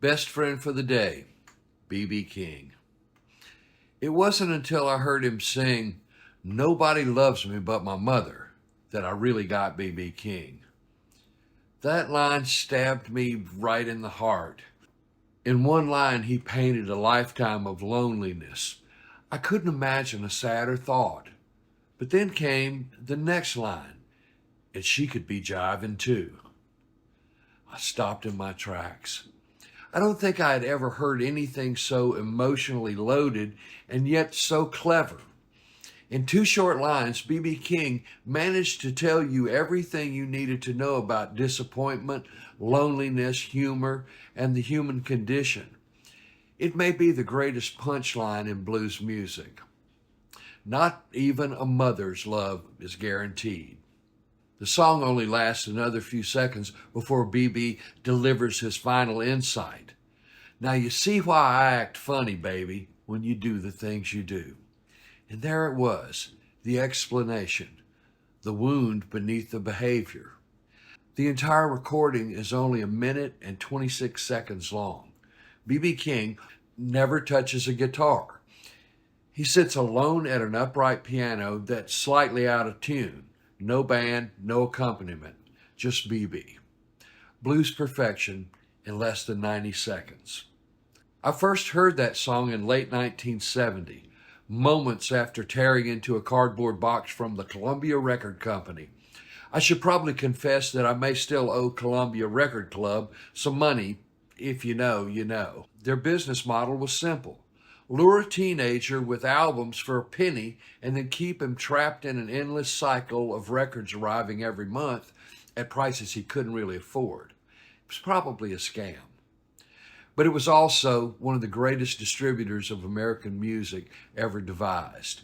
Best friend for the day, B.B. King. It wasn't until I heard him sing, "Nobody Loves Me But My Mother," that I really got B.B. King. That line stabbed me right in the heart. In one line, he painted a lifetime of loneliness. I couldn't imagine a sadder thought. But then came the next line, and she could be jiving too. I stopped in my tracks. I don't think I had ever heard anything so emotionally loaded and yet so clever. In two short lines, B.B. King managed to tell you everything you needed to know about disappointment, loneliness, humor, and the human condition. It may be the greatest punchline in blues music. Not even a mother's love is guaranteed. The song only lasts another few seconds before B.B. delivers his final insight. Now you see why I act funny, baby, when you do the things you do. And there it was, the explanation, the wound beneath the behavior. The entire recording is only 1 minute and 26 seconds long. B.B. King never touches a guitar. He sits alone at an upright piano that's slightly out of tune. No band, no accompaniment, just B.B. Blues perfection in less than 90 seconds. I first heard that song in late 1970, moments after tearing into a cardboard box from the Columbia Record Company. I should probably confess that I may still owe Columbia Record Club some money. If you know, you know. Their business model was simple. Lure a teenager with albums for a penny and then keep him trapped in an endless cycle of records arriving every month at prices he couldn't really afford. It was probably a scam. But it was also one of the greatest distributors of American music ever devised.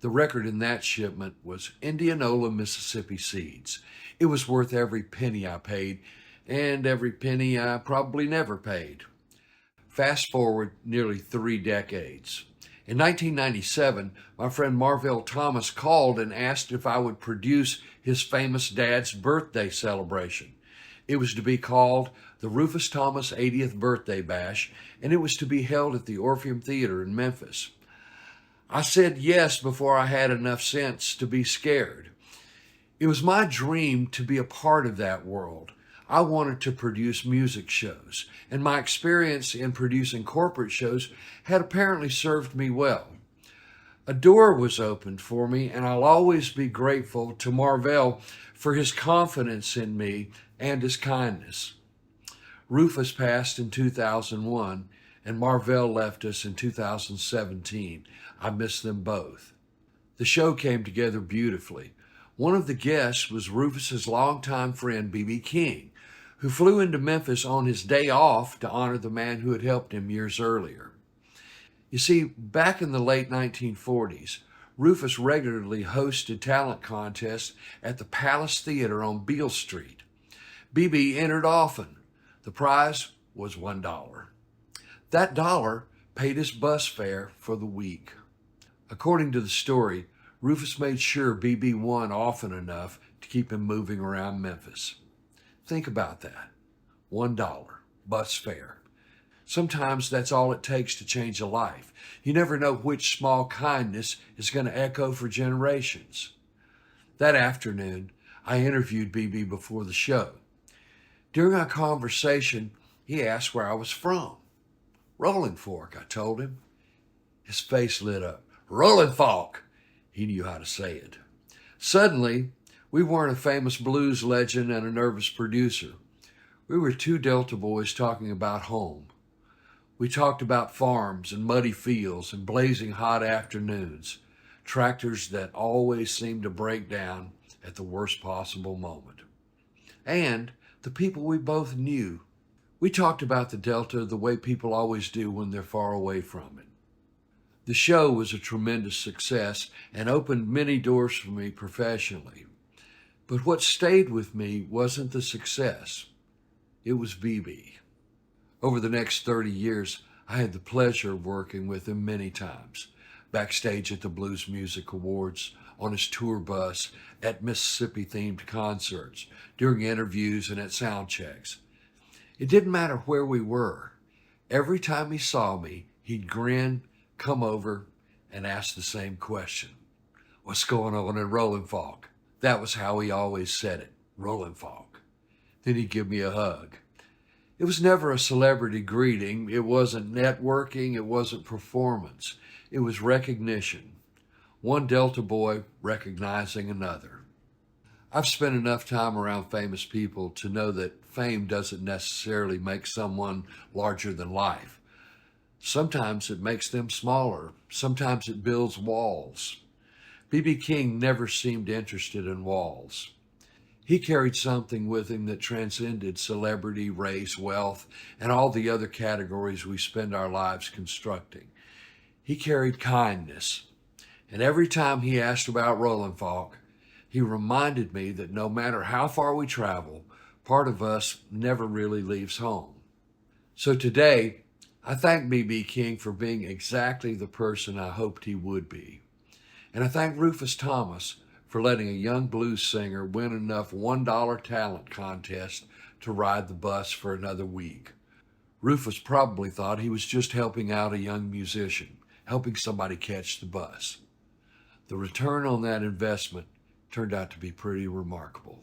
The record in that shipment was Indianola, Mississippi Seeds. It was worth every penny I paid, and every penny I probably never paid. Fast forward nearly 3 decades. In 1997, my friend Marvell Thomas called and asked if I would produce his famous dad's birthday celebration. It was to be called the Rufus Thomas 80th Birthday Bash, and it was to be held at the Orpheum Theater in Memphis. I said yes before I had enough sense to be scared. It was my dream to be a part of that world. I wanted to produce music shows, and my experience in producing corporate shows had apparently served me well. A door was opened for me, and I'll always be grateful to Marvell for his confidence in me and his kindness. Rufus passed in 2001, and Marvell left us in 2017. I miss them both. The show came together beautifully. One of the guests was Rufus's longtime friend, B.B. King, who flew into Memphis on his day off to honor the man who had helped him years earlier. You see, back in the late 1940s, Rufus regularly hosted talent contests at the Palace Theater on Beale Street. B.B. entered often. The prize was $1. That dollar paid his bus fare for the week. According to the story, Rufus made sure B.B. won often enough to keep him moving around Memphis. Think about that. $1, bus fare. Sometimes that's all it takes to change a life. You never know which small kindness is going to echo for generations. That afternoon, I interviewed B.B. before the show. During our conversation, he asked where I was from. Rolling Fork, I told him. His face lit up. Rolling Fork! He knew how to say it. Suddenly, we weren't a famous blues legend and a nervous producer. We were two Delta boys talking about home. We talked about farms and muddy fields and blazing hot afternoons, tractors that always seemed to break down at the worst possible moment. And the people we both knew. We talked about the Delta the way people always do when they're far away from it. The show was a tremendous success and opened many doors for me professionally. But what stayed with me wasn't the success. It was B.B. Over the next 30 years, I had the pleasure of working with him many times, backstage at the Blues Music Awards, on his tour bus, at Mississippi-themed concerts, during interviews and at sound checks. It didn't matter where we were. Every time he saw me, he'd grin, come over, and ask the same question. What's going on in Rolling Fork? That was how he always said it, Rolling Fork. Then he'd give me a hug. It was never a celebrity greeting. It wasn't networking. It wasn't performance. It was recognition. One Delta boy recognizing another. I've spent enough time around famous people to know that fame doesn't necessarily make someone larger than life. Sometimes it makes them smaller. Sometimes it builds walls. B.B. King never seemed interested in walls. He carried something with him that transcended celebrity, race, wealth, and all the other categories we spend our lives constructing. He carried kindness. And every time he asked about Rolling Fork, he reminded me that no matter how far we travel, part of us never really leaves home. So today, I thank B.B. King for being exactly the person I hoped he would be. And I thank Rufus Thomas for letting a young blues singer win enough $1 talent contest to ride the bus for another week. Rufus probably thought he was just helping out a young musician, helping somebody catch the bus. The return on that investment turned out to be pretty remarkable.